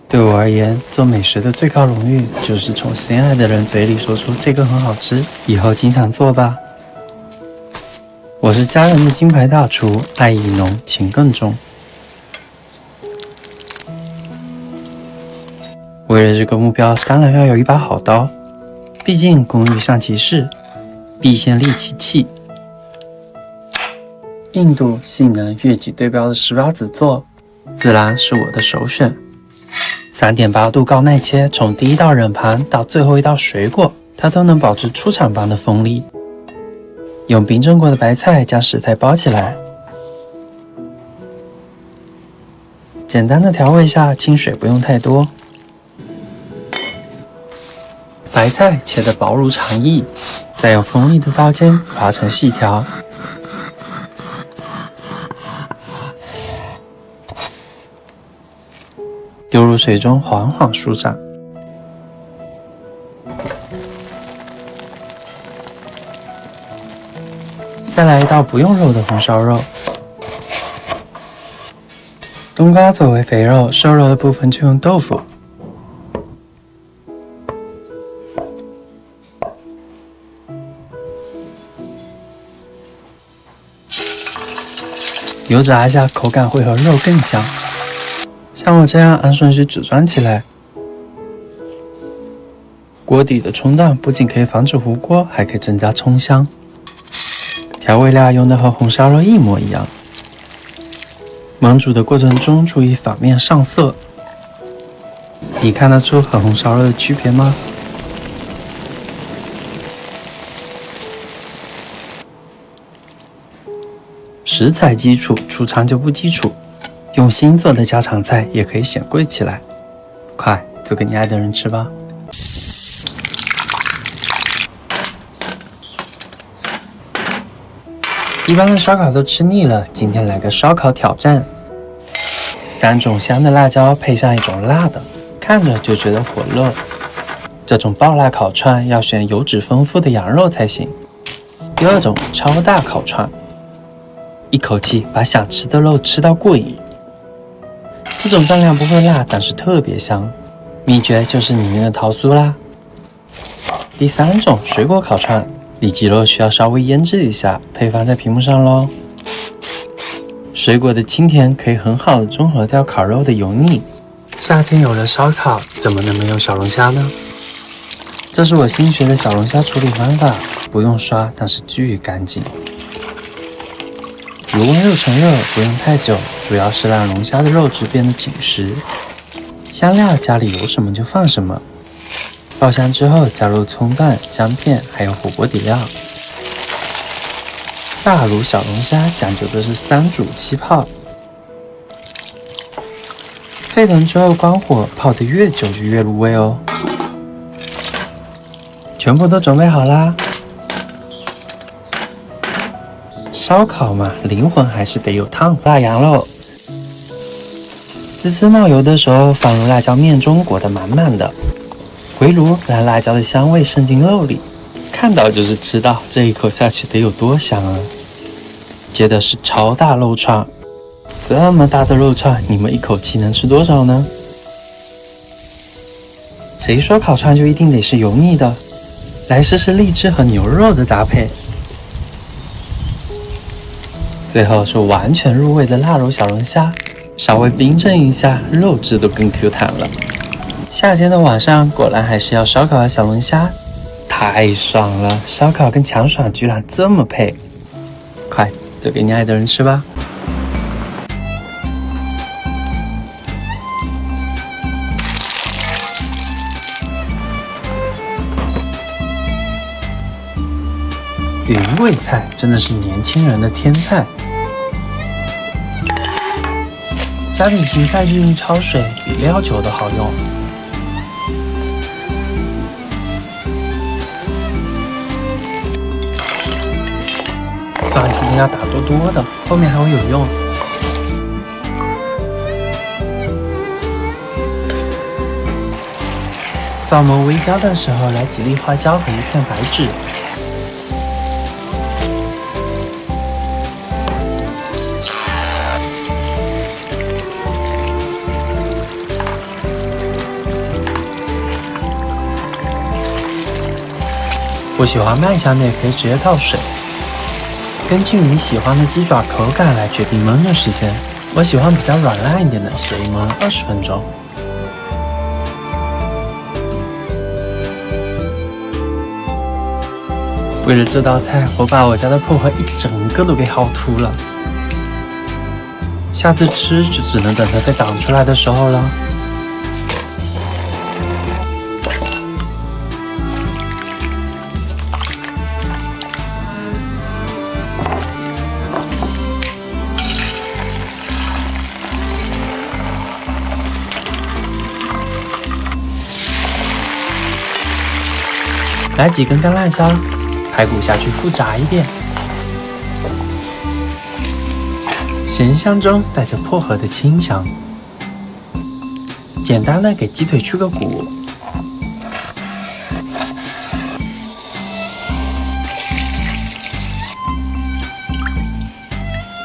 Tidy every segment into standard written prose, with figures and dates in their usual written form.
对我而言，做美食的最高荣誉就是从心爱的人嘴里说出这个很好吃，以后经常做吧。我是家人的金牌大厨，爱意浓，情更重。为了这个目标，当然要有一把好刀，毕竟工欲善其事，必先利其器。硬度、性能、越级对标的18子座，自然是我的首选。3.8度高耐切，从第一道冷盘到最后一道水果，它都能保持出厂般的锋利。用冰镇过的白菜将食材包起来，简单的调味下，清水不用太多。白菜切得薄如蝉翼，再用锋利的刀尖划成细条。丢入水中缓缓舒展。再来一道不用肉的红烧肉。冬瓜作为肥肉，瘦肉的部分就用豆腐。油炸一下，口感会和肉更香。像我这样按顺序组装起来。锅底的冲淡不仅可以防止糊锅，还可以增加葱香。调味料用的和红烧肉一模一样。焖煮的过程中注意反面上色。你看得出和红烧肉的区别吗？食材基础，出厂就不基础。用心做的家常菜也可以显贵起来。快，做给你爱的人吃吧。一般的烧烤都吃腻了，今天来个烧烤挑战。3种香的辣椒配上1种辣的，看着就觉得火热。这种爆辣烤串要选油脂丰富的羊肉才行。第2种超大烤串，一口气把想吃的肉吃到过瘾。这种蘸料不会辣，但是特别香，秘诀就是里面的桃酥啦。第3种水果烤串，里脊肉需要稍微腌制一下，配方在屏幕上咯。水果的清甜可以很好的中和掉烤肉的油腻。夏天有了烧烤，怎么能没有小龙虾呢？这是我新学的小龙虾处理方法，不用刷，但是巨干净。油温6成热，不用太久，主要是让龙虾的肉质变得紧实。香料家里有什么就放什么。爆香之后加入葱段、姜片，还有火锅底料。大卤小龙虾讲究的是3煮7泡。沸腾之后关火，泡得越久就越入味哦。全部都准备好啦。烧烤嘛，灵魂还是得有烫辣羊肉。滋滋冒油的时候，放入辣椒面中，裹得满满的。回炉，让辣椒的香味渗进肉里，看到就是吃到，这一口下去得有多香啊！接的是超大肉串，这么大的肉串，你们一口气能吃多少呢？谁说烤串就一定得是油腻的？来试试荔枝和牛肉的搭配。最后是完全入味的腊肉小龙虾，稍微冰镇一下，肉质都更 Q 弹了。夏天的晚上，果然还是要烧烤和小龙虾，太爽了！烧烤跟强爽居然这么配，快做给你爱的人吃吧。云贵菜真的是年轻人的天菜。家里芹菜日用焯水比料酒都好用。蒜今天要打多多的，后面还会有用。蒜末微焦的时候，来几粒花椒和1片白芷。不喜欢慢香的也可以直接倒水。根据你喜欢的鸡爪口感来决定焖的时间，我喜欢比较软烂一点的，所以焖20分钟。为了这道菜，我把我家的薄荷一整个都给薅秃了，下次吃就只能等它再长出来的时候了。来几根干辣椒，排骨下去复炸一遍，咸香中带着薄荷的清香。简单的给鸡腿去个骨，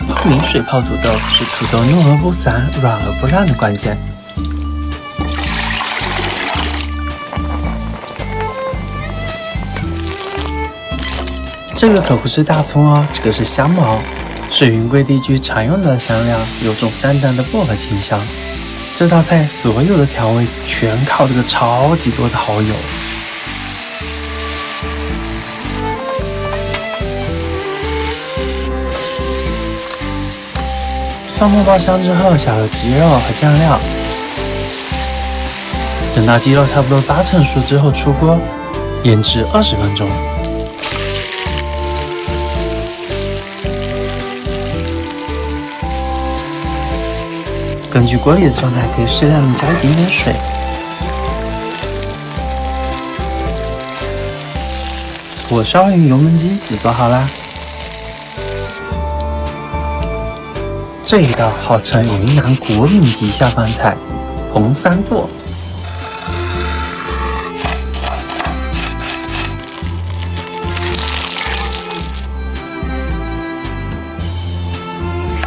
透明水泡土豆是土豆糯而不散、软而不烂的关键。这个可不是大葱哦，这个是香茅，是云贵地区常用的香料，有种淡淡的薄荷清香。这道菜所有的调味全靠这个超级多的蚝油。蒜末爆香之后，下入鸡肉和酱料，等到鸡肉差不多80%熟之后出锅，腌制20分钟。根据锅里的状态，可以适量的加一点点水。火烧鱼油焖鸡就做好啦。这一道号称云南国民级下饭菜——红三剁。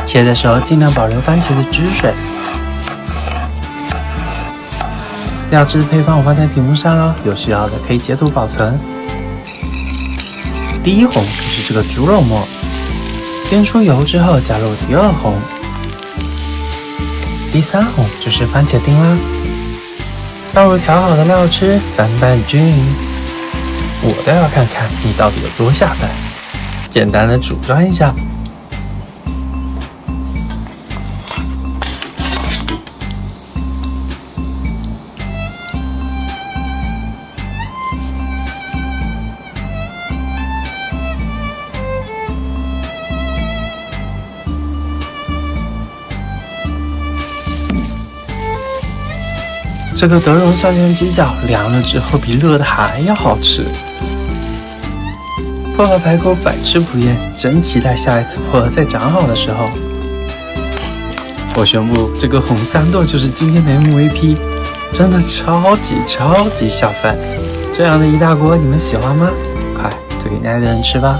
切的时候尽量保留番茄的汁水。料汁配方我放在屏幕上了，有需要的可以截图保存。第一红就是这个猪肉末，煸出油之后加入第二红，第三红就是番茄丁啦。倒入调好的料汁，翻拌均匀。我倒要看看你到底有多下饭，简单的煮转一下。这个德荣酸甜鸡脚凉了之后比热的还要好吃。薄荷排骨百吃不厌，真期待下一次薄荷再长好的时候。我宣布，这个红三剁就是今天的 MVP， 真的超级下饭。这样的一大锅你们喜欢吗？快就给爱的人吃吧。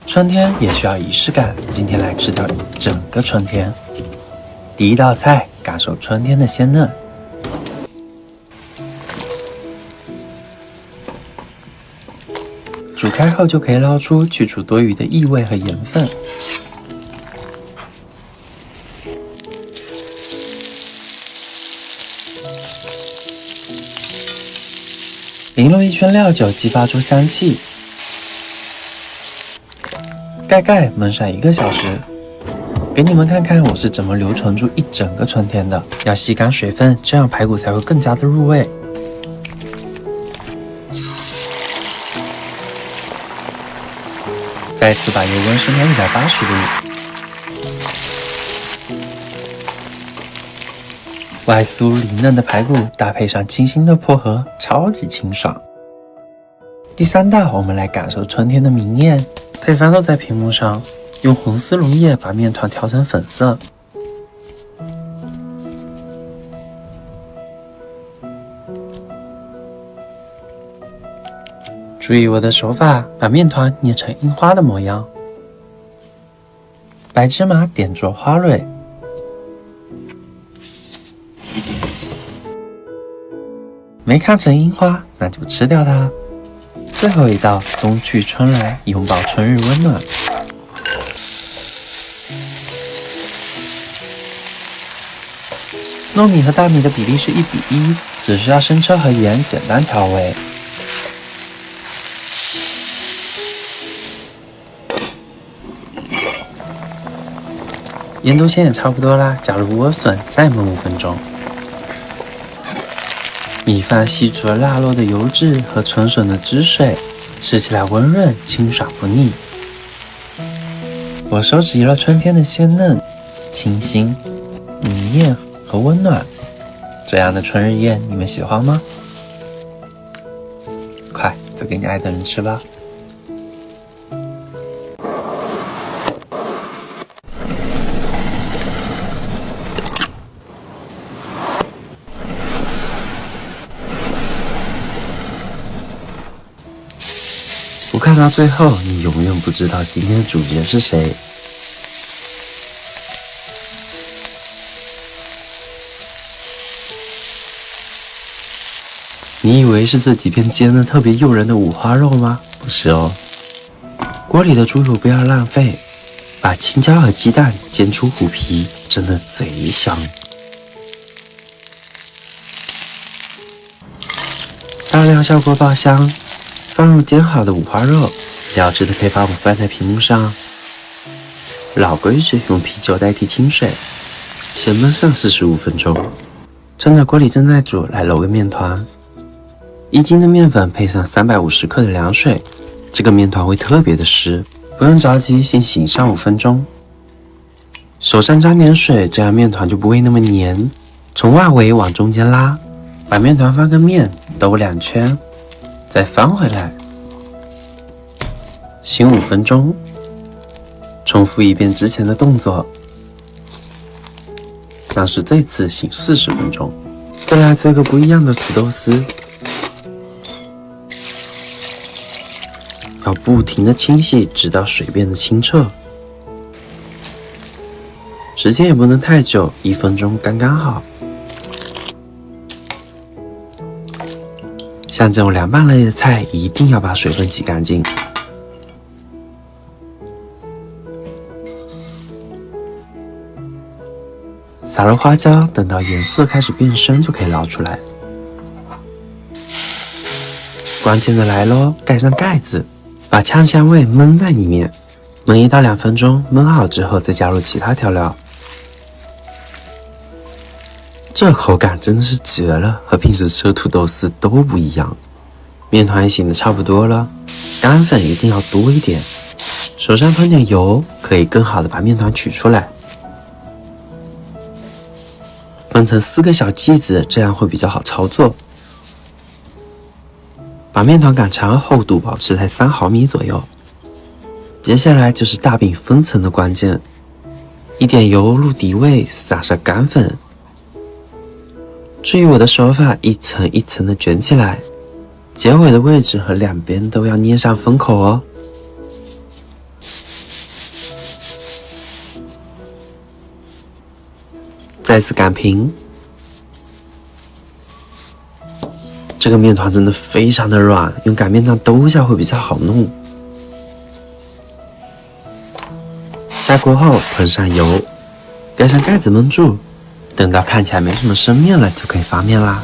春天也需要仪式感，今天来吃掉一整个春天。第一道菜，感受春天的鲜嫩。煮开后就可以捞出，去除多余的异味和盐分。淋入一圈料酒，激发出香气。盖盖焖上1个小时，给你们看看我是怎么留存住一整个春天的。要吸干水分，这样排骨才会更加的入味。再次把油温升到180度。外酥里嫩的排骨搭配上清新的薄荷，超级清爽。第三道，我们来感受春天的明艳。配方都在屏幕上，用红丝绒叶把面团调成粉色。注意我的手法，把面团捏成樱花的模样。白芝麻点缀花蕊，没看成樱花，那就吃掉它。最后一道，冬去春来，拥抱春日温暖。糯米和大米的比例是1:1，只需要生抽和盐简单调味。盐都鲜也差不多啦，加入莴笋，再焖5分钟。米饭吸出了腊肉的油脂和纯笋的汁水，吃起来温润清爽不腻。我收集了春天的鲜嫩、清新、明艳和温暖。这样的春日宴，你们喜欢吗？快，就给你爱的人吃吧。不看到最后，你永远不知道今天的主角是谁。你以为是这几片煎得特别诱人的五花肉吗？不是哦。锅里的猪油不要浪费，把青椒和鸡蛋煎出虎皮，真的贼香。大料效果爆香，放入煎好的五花肉，要吃的可以把我们放在屏幕上。老规矩，用啤酒代替清水，先焖上45分钟。趁着锅里正在煮，来揉个面团。1斤的面粉配上350克的凉水，这个面团会特别的湿，不用着急，先醒上5分钟。手上沾点水，这样面团就不会那么黏。从外围往中间拉，把面团翻个面，兜2圈，再翻回来，醒5分钟，重复一遍之前的动作，但是这次醒40分钟。再来做一个不一样的土豆丝，要不停的清洗，直到水变得清澈。时间也不能太久，1分钟刚刚好。像这种凉拌类的菜，一定要把水分挤干净。撒入花椒，等到颜色开始变深就可以捞出来。关键的来咯，盖上盖子，把炝香味焖在里面，焖1到2分钟，焖好之后再加入其他调料。这口感真的是绝了，和平时吃的土豆丝都不一样。面团也醒得差不多了，干粉一定要多一点。手上喷点油，可以更好的把面团取出来。分成4个小剂子，这样会比较好操作。把面团擀长，厚度保持在3毫米左右。接下来就是大饼分层的关键，一点油入底位，撒上干粉。注意我的手法，一层一层的卷起来，结尾的位置和两边都要捏上封口哦。再次擀平。这个面团真的非常的软，用擀面杖兜一下会比较好弄。下锅后喷上油，盖上盖子焖住，等到看起来没什么生面了，就可以发面啦。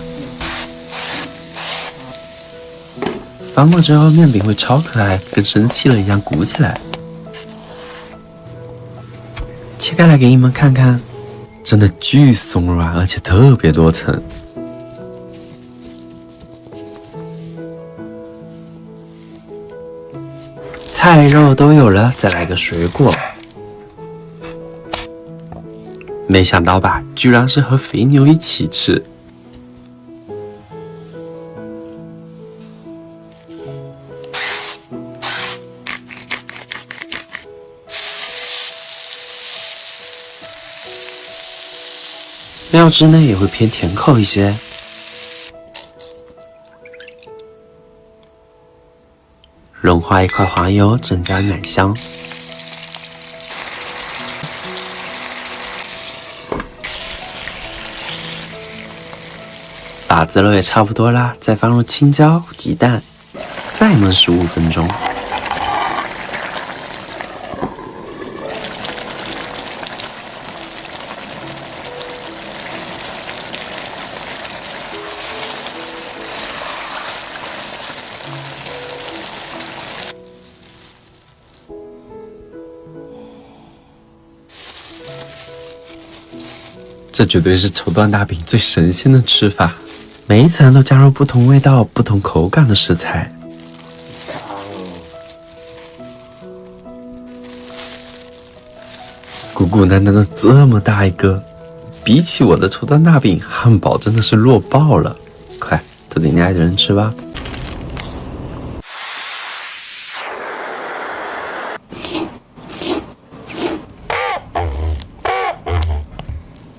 翻过之后，面饼会超可爱，跟生气了一样鼓起来。切开来给你们看看，真的巨松软，而且特别多层。菜肉都有了，再来个水果。没想到吧，居然是和肥牛一起吃。料汁呢也会偏甜口一些。融化1块黄油，增加奶香。打子肉也差不多啦，再放入青椒、鸡蛋，再焖15分钟。这绝对是绸缎大饼最神仙的吃法，每一层都加入不同味道、不同口感的食材。鼓鼓囊囊的这么大一个，比起我的绸缎大饼，汉堡真的是弱爆了！快，都给你爱的人吃吧。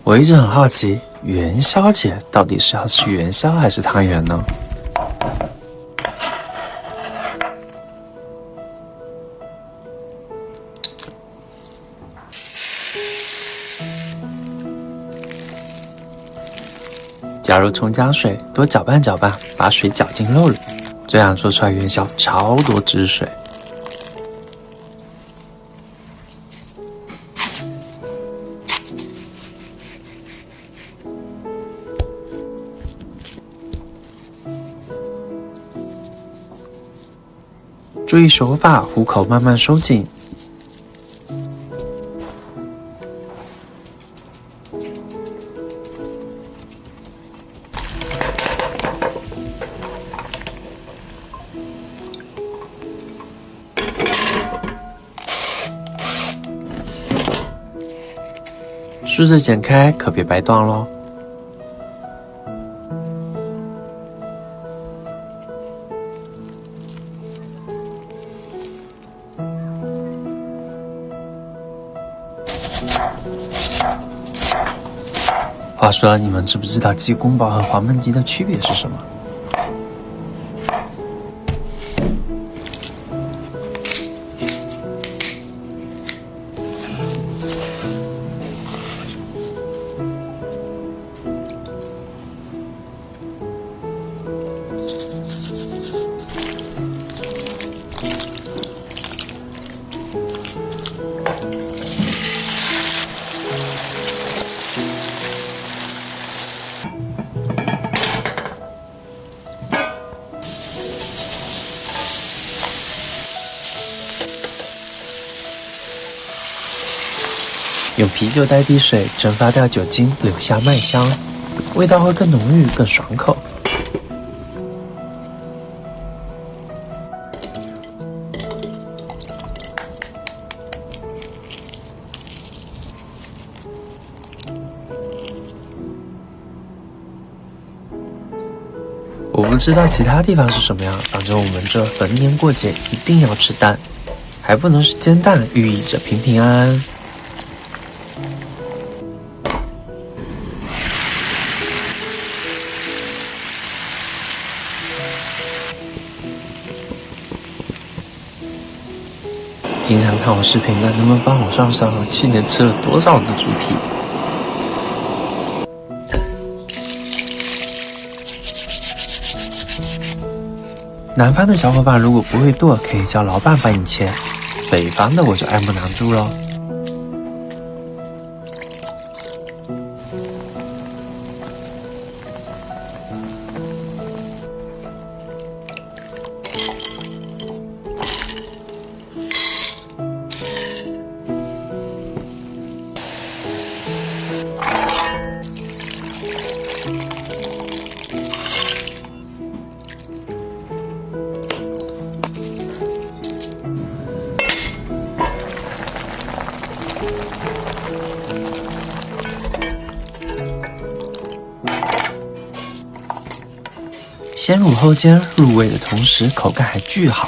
我一直很好奇，元宵节到底是要吃元宵还是汤圆呢？加入葱姜水，多搅拌搅拌，把水搅进肉里，这样做出来元宵超多汁水。注意手法，虎口慢慢收紧。试着剪开，可别掰断咯。话说，你们知不知道鸡公煲和黄焖鸡的区别是什么？用啤酒代替水蒸发掉酒精，留下麦香，味道会更浓郁、更爽口。我不知道其他地方是什么样，反正我们这逢年过节一定要吃蛋，还不能是煎蛋，寓意着平平安安。经常看我视频的，能不能帮我算算我去年吃了多少只猪蹄？南方的小伙伴如果不会剁，可以叫老板帮你切；北方的我就爱莫能助咯。先入后煎，入味的同时口感还巨好。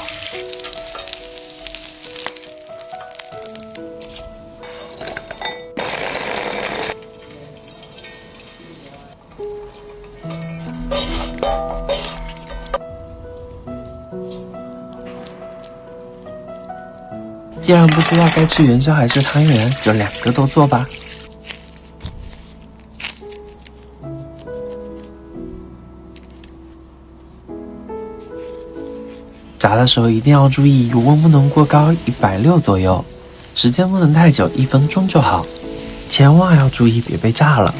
既然不知道该吃元宵还是汤圆，就两个都做吧。炸的时候一定要注意油温不能过高，160左右，时间不能太久，1分钟就好，千万要注意别被炸了。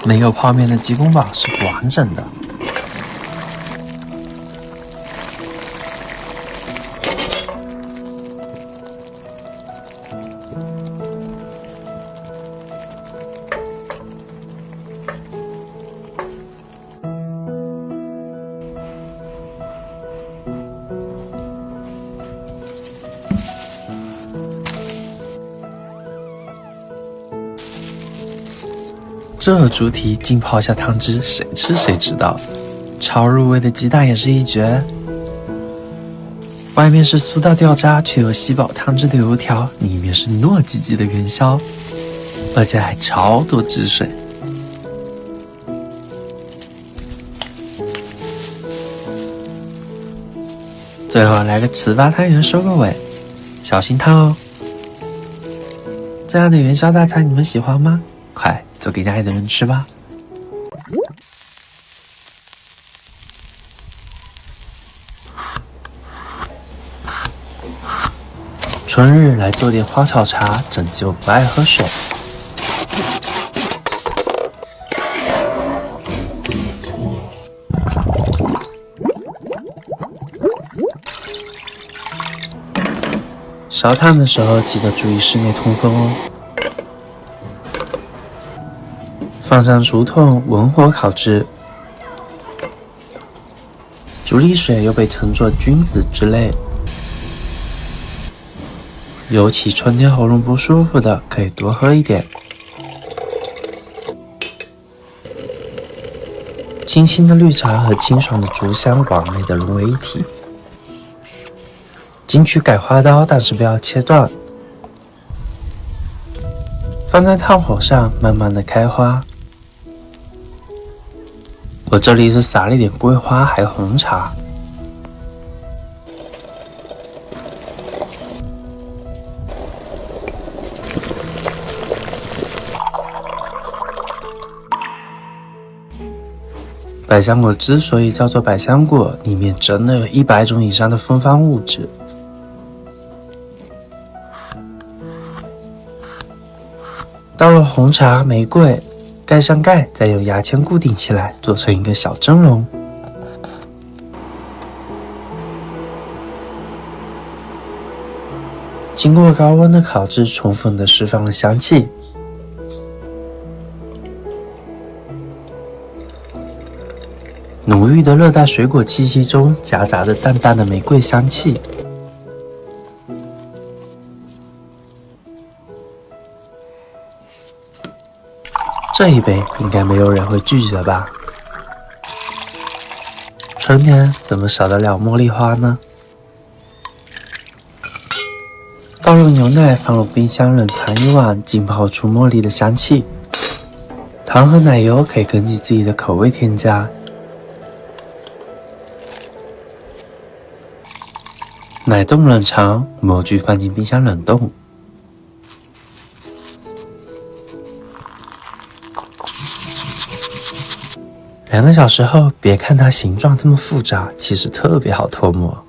没有泡面的鸡公煲是不完整的。这猪蹄浸泡下汤汁，谁吃谁知道。超入味的鸡蛋也是一绝。外面是酥到掉渣却又吸饱汤汁的油条，里面是糯叽叽的元宵，而且还超多汁水。最后来个糍粑汤圆收个尾，小心烫哦。这样的元宵大餐你们喜欢吗？快做给你爱的人吃吧。春日来做点花草茶，拯救不爱喝水。烧炭的时候记得注意室内通风哦。放上竹筒，文火烤制。竹沥水又被称作君子之类，尤其春天喉咙不舒服的，可以多喝一点。清新的绿茶和清爽的竹香完美的融为一体。金曲改花刀，但是不要切断。放在炭火上，慢慢的开花。我这里是撒了一点桂花，还有红茶。百香果之所以叫做百香果，里面真的有100种以上的芬芳物质。到了红茶、玫瑰，盖上盖，再用牙签固定起来，做成一个小蒸笼。经过高温的烤制，充分的释放了香气。浓郁的热带水果气息中，夹杂着淡淡的玫瑰香气。这一杯应该没有人会拒绝吧？春天怎么少得了茉莉花呢？倒入牛奶，放入冰箱冷藏1晚，浸泡出茉莉的香气。糖和奶油可以根据自己的口味添加。奶冻冷藏，模具放进冰箱冷冻。2个小时后，别看它形状这么复杂，其实特别好脱模。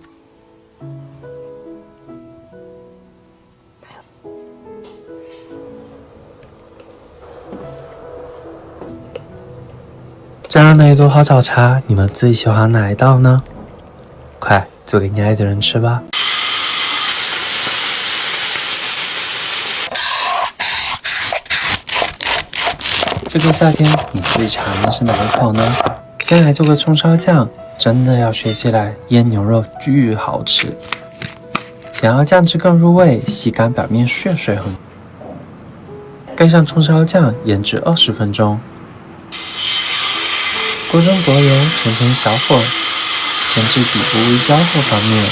这样的一桌花草茶，你们最喜欢哪一道呢？快做给你爱的人吃吧。这个夏天你最馋的是哪一口呢？先来做个葱烧酱，真的要学起来，腌牛肉巨好吃。想要酱汁更入味，吸干表面血水痕，盖上葱烧酱，腌制20分钟。锅中薄油，全成小火，煎至底部微焦后翻面。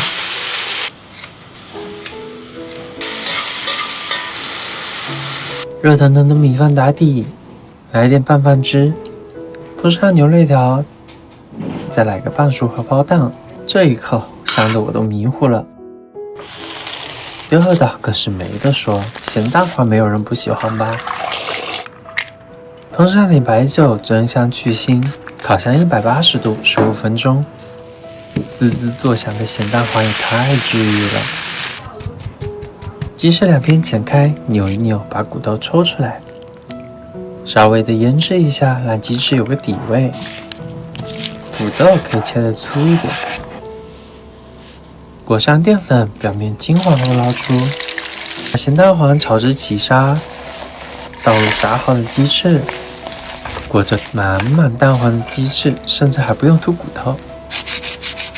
热腾腾的米饭打底，来一点拌饭汁，铺上牛肋条，再来个半熟荷包蛋，这一口香得我都迷糊了。热的可是没得说，咸蛋黄没有人不喜欢吧？通上点白酒，蒸香去腥，烤箱180度15分钟。滋滋作响的咸蛋黄也太治愈了。鸡翅两边剪开，扭一扭，把骨头抽出来，稍微的腌制一下，让鸡翅有个底味。土豆可以切得粗一点。裹上淀粉，表面金黄后捞出，把咸蛋黄炒至起沙，倒入炸好的鸡翅，裹着满满蛋黄的鸡翅，甚至还不用吐骨头。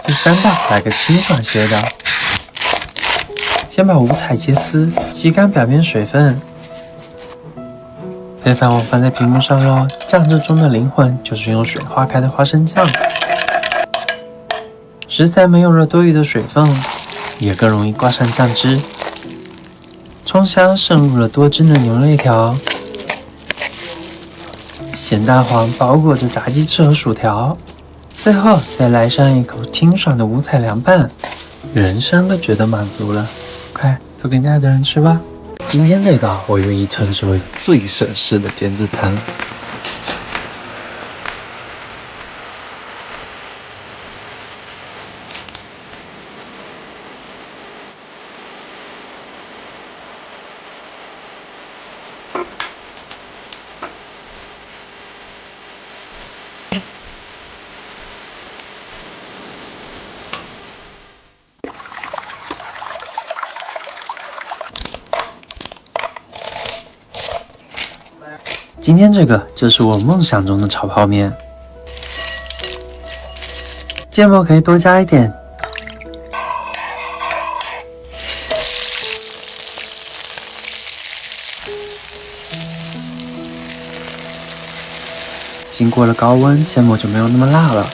第三道来个清爽些的，先把五彩切丝，吸干表面水分。配方我放在屏幕上咯，酱汁中的灵魂就是用水化开的花生酱。食材没有了多余的水分，也更容易挂上酱汁。葱香渗入了多汁的牛肋条，咸蛋黄包裹着炸鸡翅和薯条，最后再来上一口清爽的五彩凉拌，人生都觉得满足了。快做给爱的人吃吧！今天这道我愿意称之为最省事的减脂餐。今天这个就是我梦想中的炒泡面，芥末可以多加一点。经过了高温，芥末就没有那么辣了。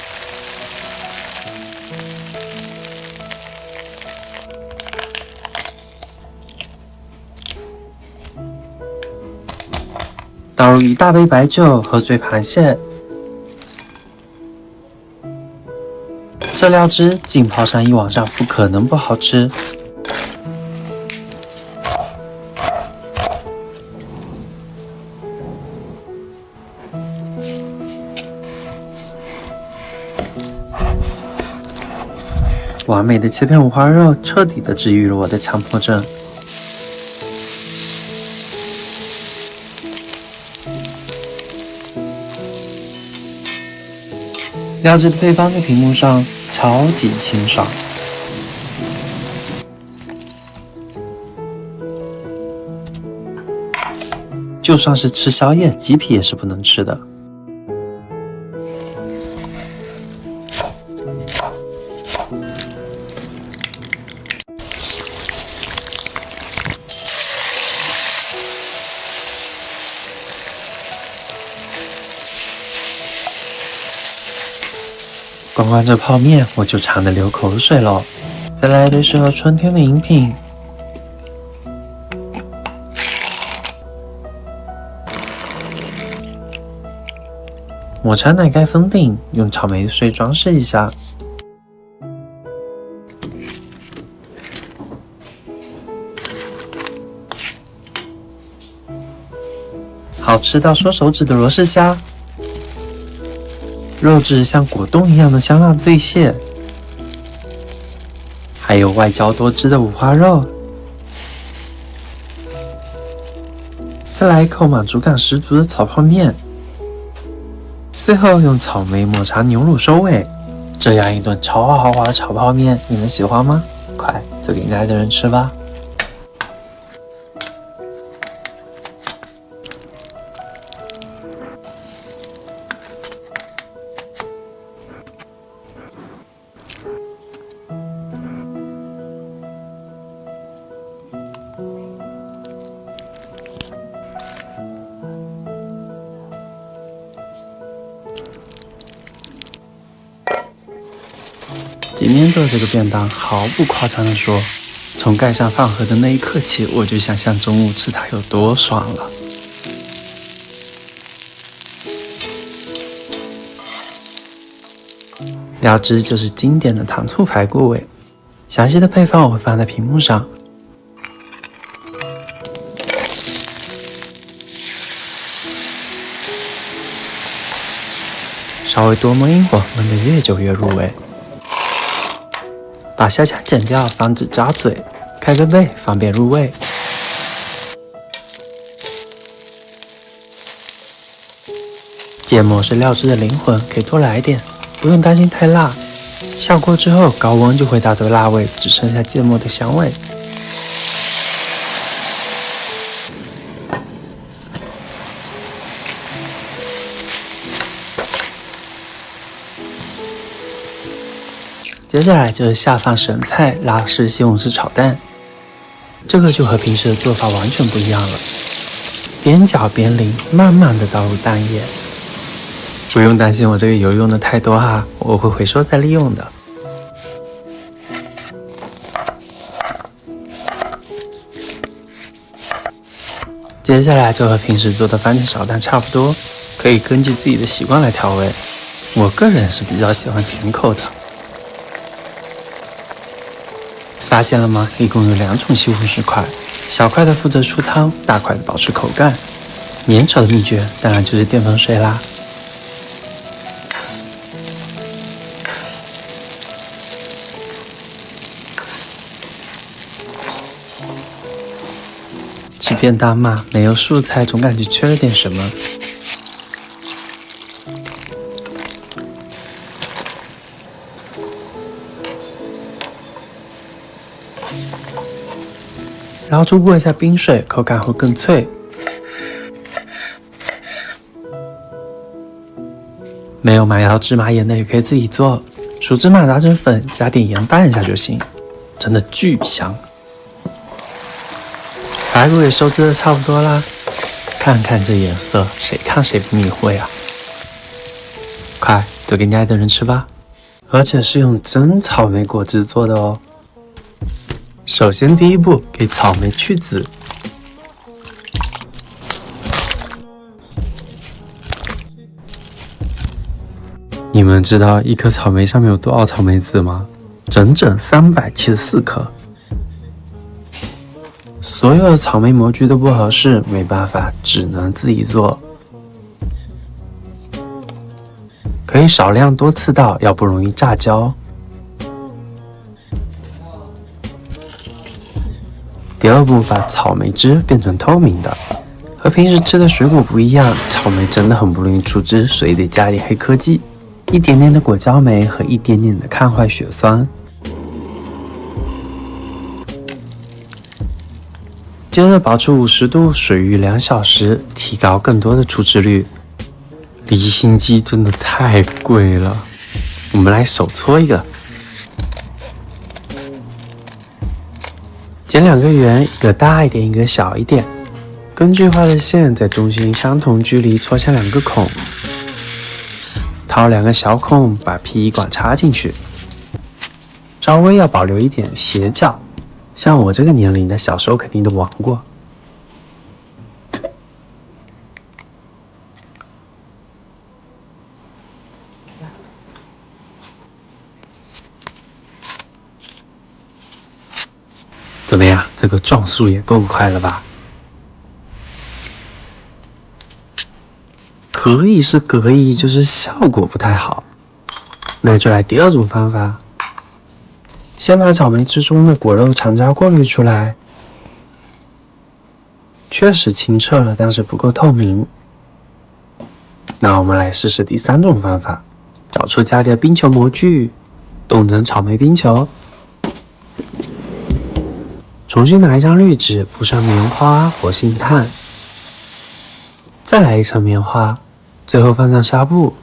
倒入1大杯白酒，喝醉螃蟹。这料汁浸泡上一晚上，不可能不好吃。完美的切片五花肉，彻底的治愈了我的强迫症。料汁的配方在屏幕上超级清爽，就算是吃宵夜，鸡皮也是不能吃的。光光这泡面我就馋得流口水了，再来一杯适合春天的饮品。抹茶奶盖封顶，用草莓碎装饰一下。好吃到缩手指的罗氏虾。肉质像果冻一样的香辣醉蟹，还有外焦多汁的五花肉，再来一口满足感十足的炒泡面，最后用草莓抹茶牛乳收尾。这样一顿超豪华的炒泡面，你们喜欢吗？快做给你爱的人吃吧！今天做这个便当，毫不夸张地说，从盖上饭盒的那一刻起，我就想象中午吃它有多爽了。料汁就是经典的糖醋排骨味，详细的配方我会放在屏幕上。稍微多焖一会儿，焖得越久越入味。把虾枪剪掉，防止扎嘴，开个背，方便入味。芥末是料汁的灵魂，可以多来点，不用担心太辣。下锅之后，高温就会打掉辣味，只剩下芥末的香味。接下来就是下饭神菜辣式西红柿炒蛋，这个就和平时的做法完全不一样了。边搅边淋，慢慢的倒入蛋液。不用担心我这个油用的太多哈，我会回收再利用的。接下来就和平时做的番茄炒蛋差不多，可以根据自己的习惯来调味。我个人是比较喜欢甜口的。发现了吗？一共有2种西红柿块，小块的负责出汤，大块的保持口感。粘稠的秘诀当然就是淀粉水啦。吃便当嘛，没有蔬菜总感觉缺了点什么。然后出过一下冰水，口感会更脆。没有买到芝麻盐的也可以自己做，熟芝麻打成粉，加点盐拌一下就行，真的巨香。排骨也收汁的差不多啦，看看这颜色，谁看谁不迷惑呀？快，都给你爱的人吃吧！而且是用真草莓果汁做的哦。首先第一步，给草莓去籽。你们知道一颗草莓上面有多少草莓籽吗？整整374颗。所有的草莓模具都不合适，没办法，只能自己做。可以少量多次倒，要不容易炸焦。第二步，把草莓汁变成透明的。和平时吃的水果不一样，草莓真的很不容易出汁，所以得加点黑科技，一点点的果胶酶和一点点的抗坏血酸。接着保持50度水域2小时，提高更多的出汁率。离心机真的太贵了，我们来手搓一个。剪2个圆，一个大一点，一个小一点。根据画的线在中心相同距离戳下2个孔，掏2个小孔，把 PE 管插进去。稍微要保留一点斜角，像我这个年龄的小时候肯定都玩过。怎么样，这个撞速也够快了吧？可以是可以，就是效果不太好。那就来第2种方法，先把草莓汁中的果肉残渣过滤出来。确实清澈了，但是不够透明。那我们来试试第3种方法，找出家里的冰球模具，冻成草莓冰球。重新拿一张滤纸，铺上棉花、活性炭，再来一层棉花，最后放上纱布，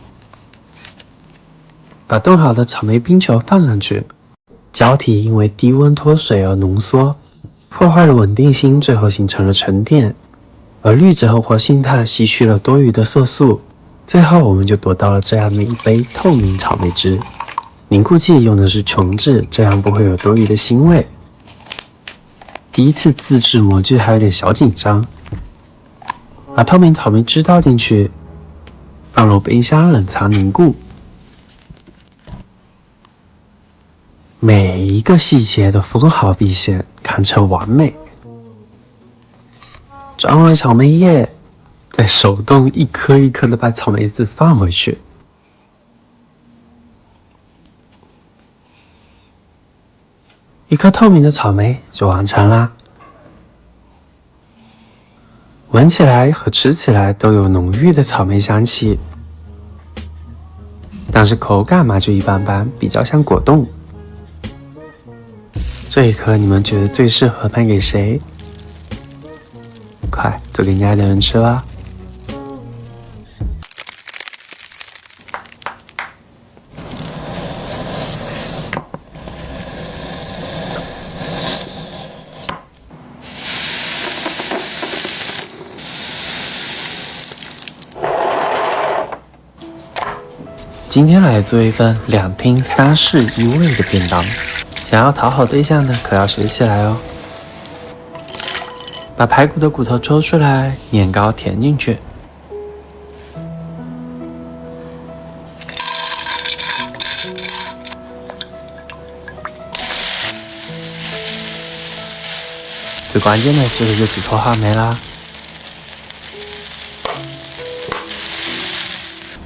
把冻好的草莓冰球放上去。胶体因为低温脱水而浓缩，破坏了稳定性，最后形成了沉淀。而滤纸和活性炭吸去了多余的色素，最后我们就得到了这样的一杯透明草莓汁。凝固剂用的是琼脂，这样不会有多余的腥味。第一次自制模具还有点小紧张，把透明草莓汁倒进去，放入冰箱冷藏凝固。每一个细节都分毫毕现，堪称完美。装回草莓叶，再手动一颗一颗的把草莓籽放回去。一颗透明的草莓就完成啦。闻起来和吃起来都有浓郁的草莓香气，但是口感嘛就一般般，比较像果冻。这一颗你们觉得最适合分给谁？快，做给你爱的人吃吧。今天来做一份2厅3室1卫的便当，想要讨好对象的可要学起来哦。把排骨的骨头抽出来，年糕填进去，最关键的就是这几坨话梅啦。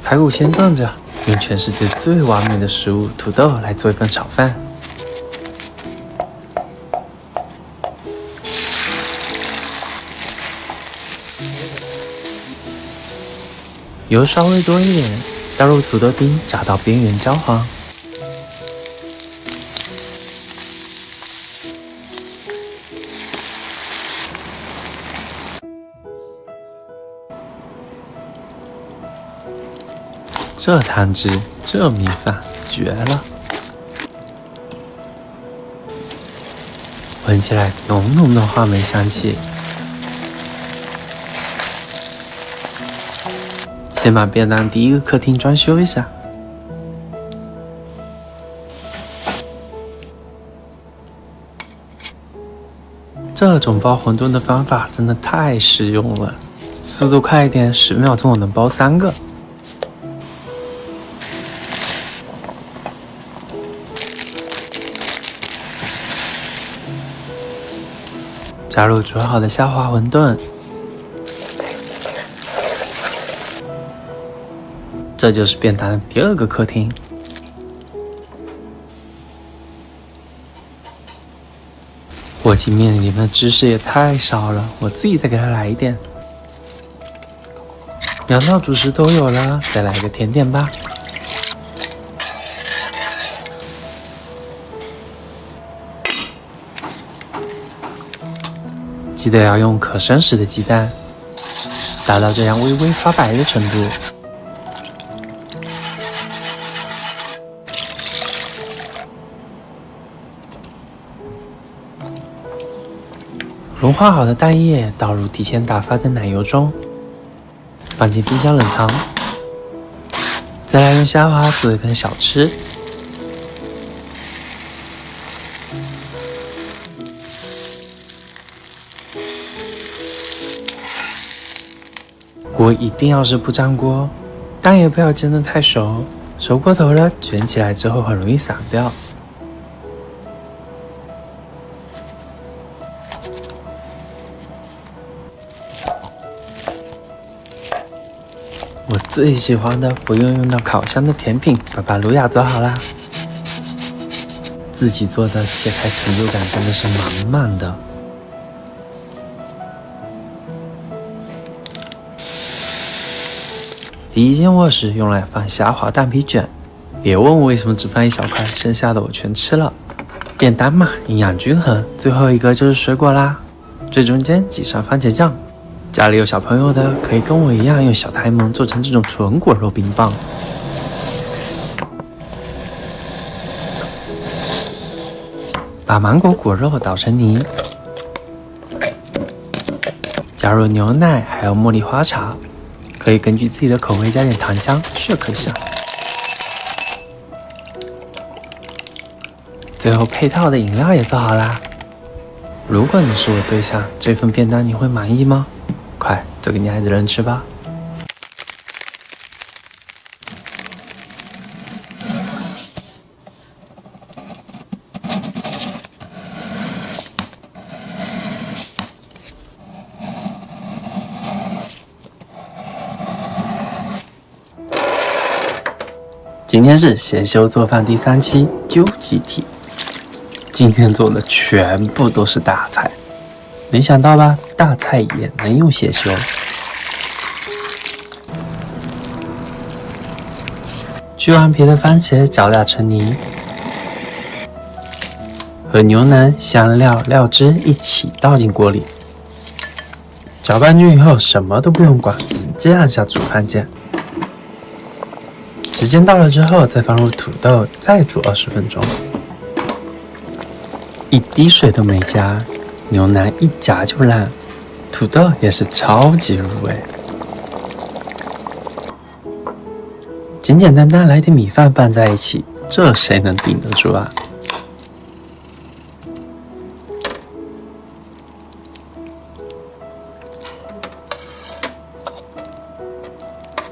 排骨先炖着，用全世界最完美的食物土豆来做一份炒饭。油稍微多一点，倒入土豆丁，炸到边缘焦黄。这汤汁，这米饭，绝了！闻起来浓浓的话梅香气。先把便当第一个客厅装修一下。这种包馄饨的方法真的太实用了，速度快一点，10秒钟我能包3个。加入煮好的虾滑馄饨。这就是便当的第2个客厅。火鸡面里面的芝士也太少了，我自己再给它来一点。2道主食都有了，再来个甜点吧。记得要用可生食的鸡蛋，达到这样微微发白的程度。融化好的蛋液倒入提前打发的奶油中，放进冰箱冷藏。再来用虾滑做一份小吃。锅一定要是不粘锅，蛋也不要煎得太熟，熟过头了卷起来之后很容易散掉。我最喜欢的不用到烤箱的甜品巴巴鲁亚做好啦，自己做的切开成就感真的是满满的。第一间卧室用来放虾滑蛋皮卷，别问我为什么只放一小块，剩下的我全吃了。便当嘛，营养均衡。最后一个就是水果啦，最中间挤上番茄酱。家里有小朋友的，可以跟我一样用小台萌做成这种纯果肉冰棒。把芒果果肉捣成泥，加入牛奶还有茉莉花茶，可以根据自己的口味加点糖浆，shock一下。最后配套的饮料也做好啦。如果你是我对象，这份便当你会满意吗？快做给你爱的人吃吧。今天是贤修做饭第3期究极体，今天做的全部都是大菜，没想到吧？大菜也能用血修。去完皮的番茄搅打成泥，和牛腩、香料、料汁一起倒进锅里，搅拌均匀后，什么都不用管，直接按下煮饭键。时间到了之后，再放入土豆，再煮20分钟。一滴水都没加，牛腩一夹就烂，土豆也是超级入味。简简单单来点米饭拌在一起，这谁能顶得住啊？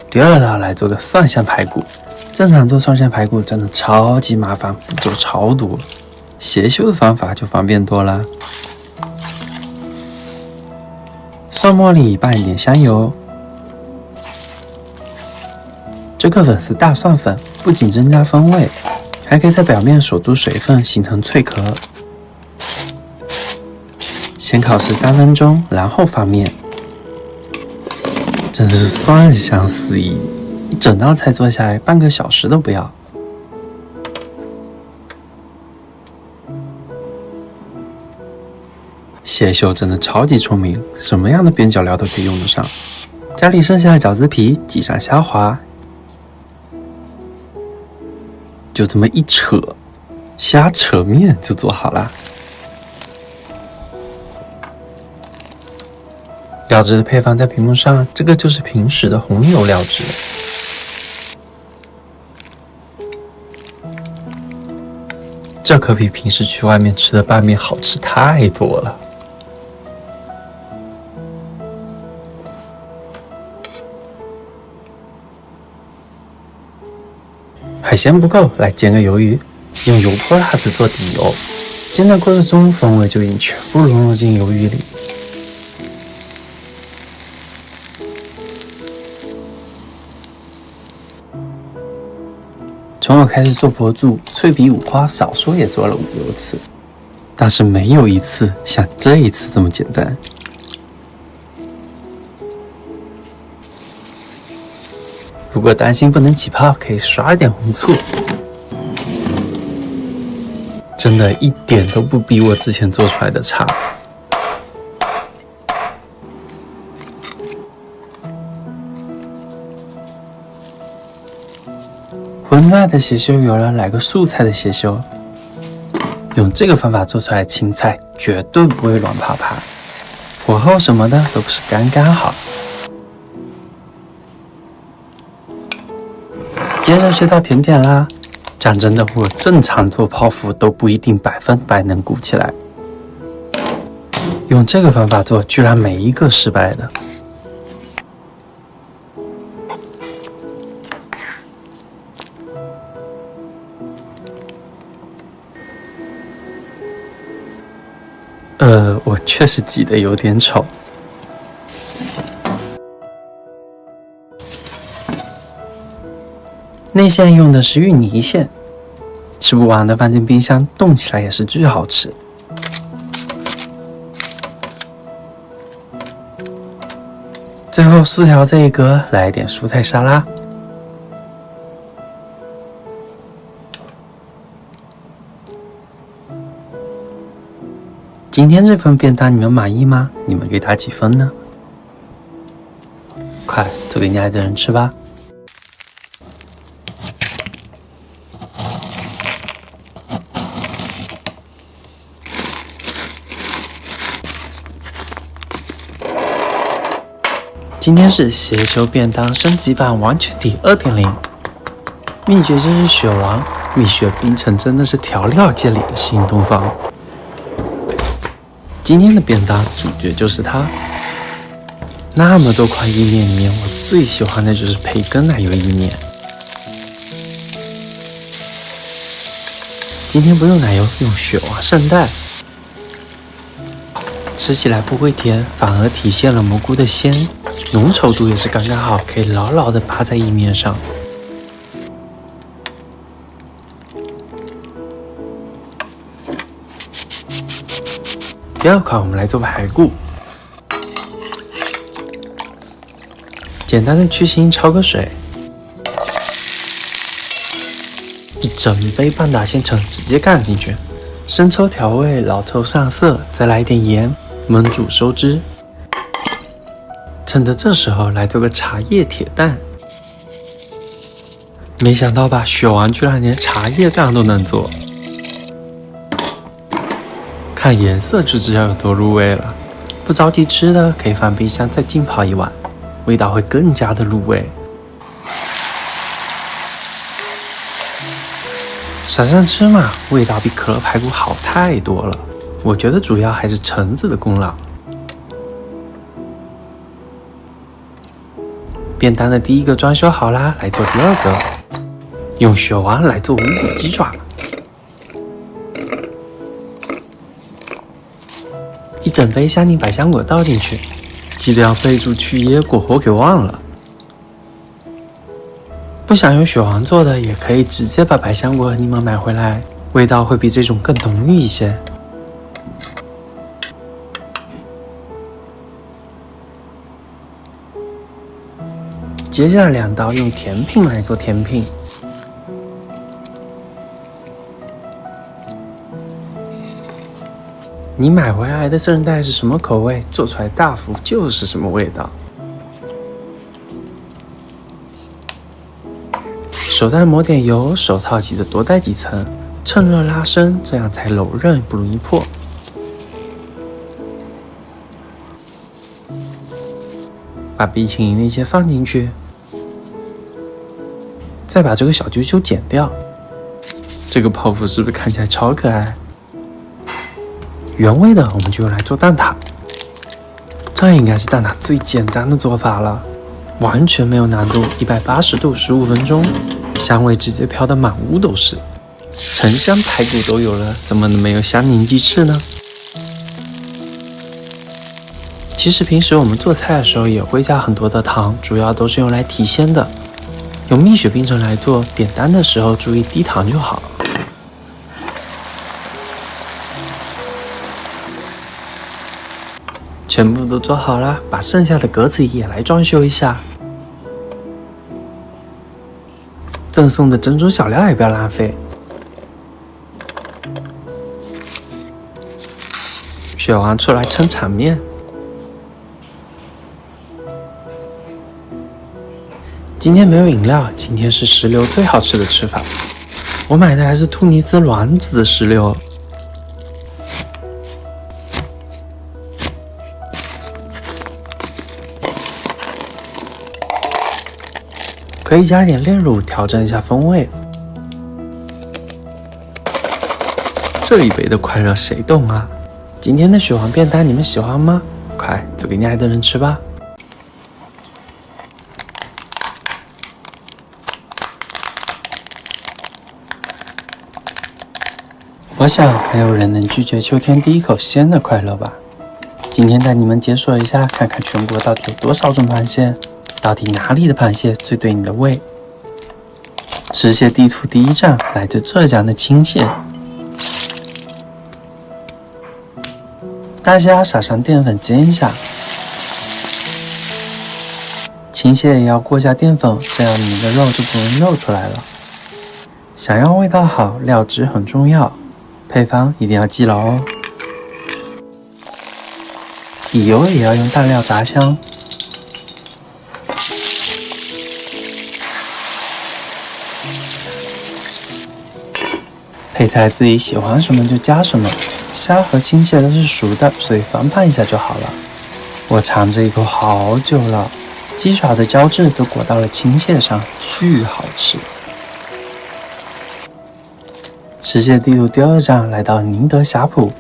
第二道来做个蒜香排骨。正常做蒜香排骨真的超级麻烦，步骤超多，邪修的方法就方便多了。蒜末里拌一点香油，这个粉是大蒜粉，不仅增加风味，还可以在表面锁住水分，形成脆壳。先烤13分钟，然后翻面。真的是蒜香四溢，一整道菜做下来半个小时都不要。谢秀真的超级聪明，什么样的边角料都可以用得上。家里剩下的饺子皮挤上虾滑，就这么一扯，虾扯面就做好了。料汁的配方在屏幕上，这个就是平时的红油料汁。这可比平时去外面吃的拌面好吃太多了。海鲜不够，来煎个鱿鱼，用油泼辣子做底油，煎在过程中风味就已经全部融入进鱿鱼里。从我开始做博主，脆皮五花少说也做了5、6次，但是没有一次像这一次这么简单。如果担心不能起泡，可以刷一点红醋。真的一点都不比我之前做出来的差。荤菜的邪修有了，来个素菜的邪修。用这个方法做出来的青菜绝对不会软趴趴，火候什么的都是刚刚好。接着就到甜点啦。讲真的，我正常做泡芙都不一定100%能鼓起来，用这个方法做，居然没一个失败的。我确实挤得有点丑。内馅用的是芋泥馅，吃不完的放进冰箱，冻起来也是巨好吃。最后薯条这一格来一点蔬菜沙拉。今天这份便当你们满意吗？你们给打几分呢？快做给你爱的人吃吧。今天是邪修便当升级版完全体2.0，秘诀就是雪王，蜜雪冰城真的是调料界里的新东方。今天的便当主角就是它。那么多款意面里面，我最喜欢的就是培根奶油意面。今天不用奶油，用雪王圣代，吃起来不会甜，反而体现了蘑菇的鲜，浓稠度也是刚刚好，可以牢牢地趴在意面上。第二块我们来做排骨，简单的去腥焯个水，一整杯半打鲜橙直接干进去，生抽调味，老抽上色，再来一点盐，焖煮收汁。趁着这时候来做个茶叶铁蛋，没想到吧，雪王居然连茶叶蛋都能做。看颜色就知道有多入味了。不着急吃的，可以放冰箱再浸泡一晚，味道会更加的入味。傻上芝麻，味道比可乐排骨好太多了。我觉得主要还是橙子的功劳。便当的第一个装修好啦，来做第二个，用雪王来做无骨鸡爪。一整杯香柠百香果倒进去，记得要备注去椰果，我给忘了。不想用雪王做的，也可以直接把百香果和柠檬买回来，味道会比这种更浓郁一些。接下来2道用甜品来做甜品。你买回来的圣代是什么口味，做出来大福就是什么味道。手袋抹点油，手套记得多戴几层，趁热拉伸，这样才柔韧不容易破。把冰淇淋那些放进去，再把这个小揪揪剪掉。这个泡芙是不是看起来超可爱？原味的我们就用来做蛋挞，这应该是蛋挞最简单的做法了，完全没有难度，180度15分钟，香味直接飘得满屋都是。橙香排骨都有了，怎么能没有香柠鸡翅呢？其实平时我们做菜的时候也会加很多的糖，主要都是用来提鲜的。用蜜雪冰城来做点单的时候，注意低糖就好。全部都做好了，把剩下的格子也来装修一下。赠送的珍珠小料也不要浪费。雪王出来撑场面。今天没有饮料，今天是石榴最好吃的吃法。我买的还是突尼斯卵子石榴。可以加一点炼乳，调整一下风味。这一杯的快乐谁懂啊？今天的雪王便当你们喜欢吗？快做给你爱的人吃吧。我想没有人能拒绝秋天第一口鲜的快乐吧。今天带你们解锁一下，看看全国到底有多少种螃蟹，到底哪里的螃蟹最对你的胃。吃蟹地图第一站来自浙江的青蟹。大虾撒上淀粉煎一下，青蟹也要过下淀粉，这样你们的肉就不容易露出来了。想要味道好，料汁很重要，配方一定要记牢哦。底油也要用淡料炸香。配菜自己喜欢什么就加什么，虾和青蟹都是熟的，所以翻拌一下就好了。我尝这一口好久了，鸡爪的胶质都裹到了青蟹上，巨好吃。吃蟹地图第二站来到宁德呷浦，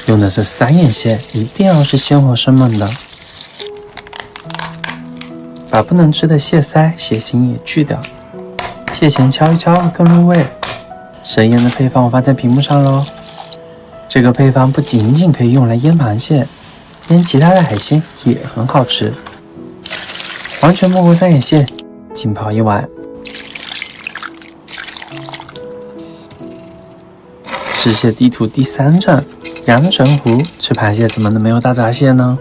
用的是3眼蟹，一定要是鲜活生猛的。把不能吃的蟹腮、蟹心也去掉，蟹钳敲一敲更入味。生腌的配方我放在屏幕上喽。这个配方不仅仅可以用来腌螃蟹，腌其他的海鲜也很好吃。完全没过3眼蟹，浸泡一晚。吃蟹地图第3站，阳澄湖吃螃蟹怎么能没有大闸蟹呢？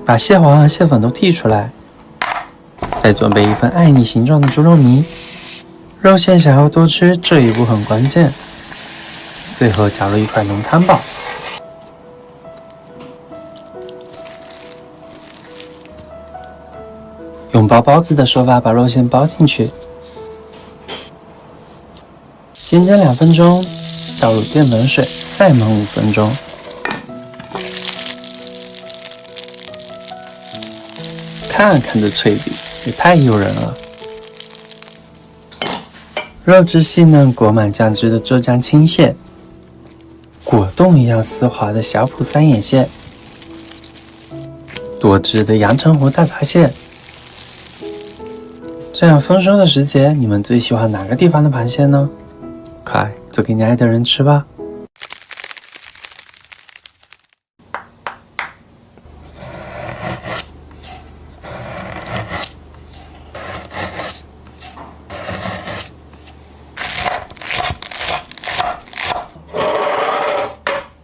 把蟹黄和蟹粉都剔出来，再准备一份爱你形状的猪肉泥。肉馅想要多吃，这一步很关键。最后加入一块浓汤宝。用包包子的手法把肉馅包进去，先煎2分钟，倒入淀粉水，再焖5分钟。看看这脆饼，也太诱人了。肉质细嫩，裹满酱汁的浙江青蟹，果冻一样丝滑的小浦三眼蟹，多汁的阳澄湖大闸蟹。这样丰收的时节，你们最喜欢哪个地方的螃蟹呢？快做给你爱的人吃吧！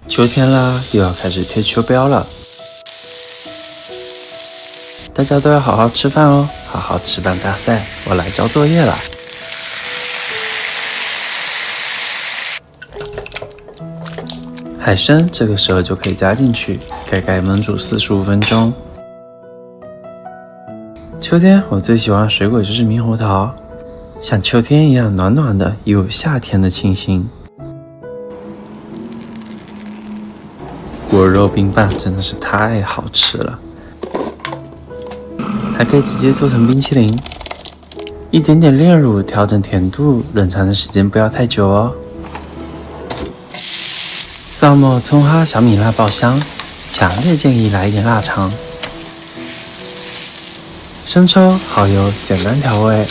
秋天啦，又要开始贴秋膘了，大家都要好好吃饭哦，好好吃饭大赛，我来交作业啦。海参这个时候就可以加进去，盖盖焖煮45分钟。秋天我最喜欢的水果就是猕猴桃，像秋天一样暖暖的，又有夏天的清新。果肉冰棒真的是太好吃了，还可以直接做成冰淇淋。一点点炼乳调整甜度，冷藏的时间不要太久哦。蒜末、葱花、小米辣爆香，强烈建议来一点腊肠。生抽、蚝油简单调味。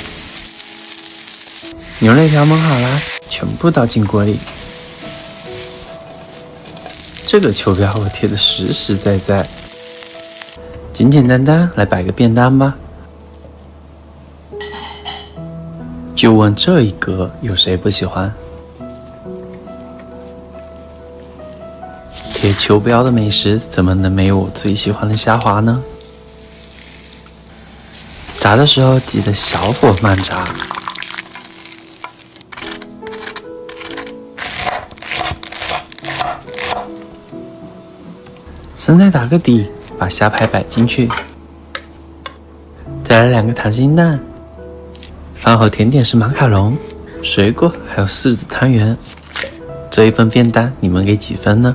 牛肋条焖好啦，全部倒进锅里。这个秋膘我贴得实实在在，简简单单来摆个便当吧。就问这一格，有谁不喜欢？贴秋膘的美食怎么能没有我最喜欢的虾滑呢？炸的时候记得小火慢炸。生菜打个底，把虾排摆进去，再来2个溏心蛋。饭后甜点是马卡龙、水果还有柿子汤圆。这一份便当你们给几分呢？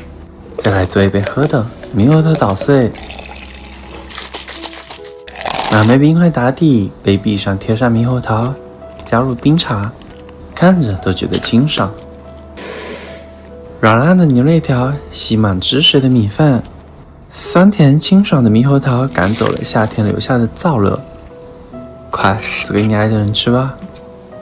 再来做一杯喝的，猕猴桃捣碎，2枚冰块打底，杯壁上贴上猕猴桃，加入冰茶，看着都觉得清爽。软烂的牛肋条，吸满汁水的米饭，酸甜清爽的猕猴桃赶走了夏天留下的燥热。快做给你爱的人吃吧。